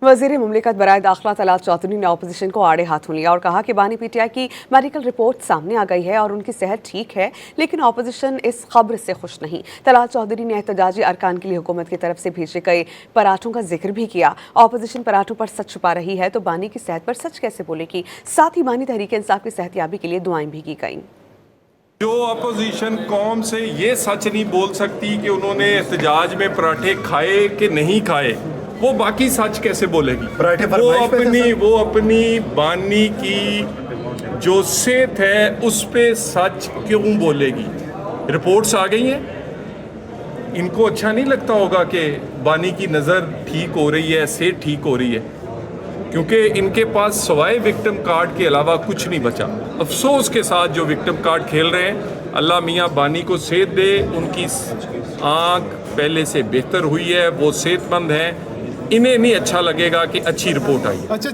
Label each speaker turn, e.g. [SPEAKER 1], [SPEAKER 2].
[SPEAKER 1] वज़ीर मुमलिकत बराए दाखिला तलात चौधरी ने अपोजिशन को आड़े हाथों लिया और कहा कि बानी पीटीआई की मेडिकल रिपोर्ट सामने आ गई है और उनकी सेहत ठीक है, लेकिन अपोजिशन इस खबर से खुश नहीं। तलात चौधरी ने एहतजाजी अरकान के लिए हुकूमत की तरफ से भेजे गए पराठों का जिक्र भी किया। अपोजिशन पराठों पर सच छुपा रही है तो बानी की सेहत पर सच कैसे बोलेगी। साथ ही बानी तहरीक इंसाफ की सेहतयाबी के लिए दुआएं भी की गईं।
[SPEAKER 2] जो अपोजिशन कौम से ये सच नहीं बोल सकती कि उन्होंने एहतजाज में पराठे खाए कि नहीं खाए, वो बाकी सच कैसे बोलेगी। वो अपनी बानी की जो सेहत है उस पे सच क्यों बोलेगी। रिपोर्ट्स आ गई हैं, इनको अच्छा नहीं लगता होगा कि बानी की नज़र ठीक हो रही है, सेहत ठीक हो रही है, क्योंकि इनके पास सवाए विक्टिम कार्ड के अलावा कुछ नहीं बचा। अफसोस के साथ जो विक्टिम कार्ड खेल रहे हैं, अल्लाह मियाँ बानी को सेहत दे। उनकी आँख पहले से बेहतर हुई है, वो सेहतमंद हैं। इन्हें नहीं अच्छा लगेगा कि अच्छी रिपोर्ट आई।
[SPEAKER 3] अच्छा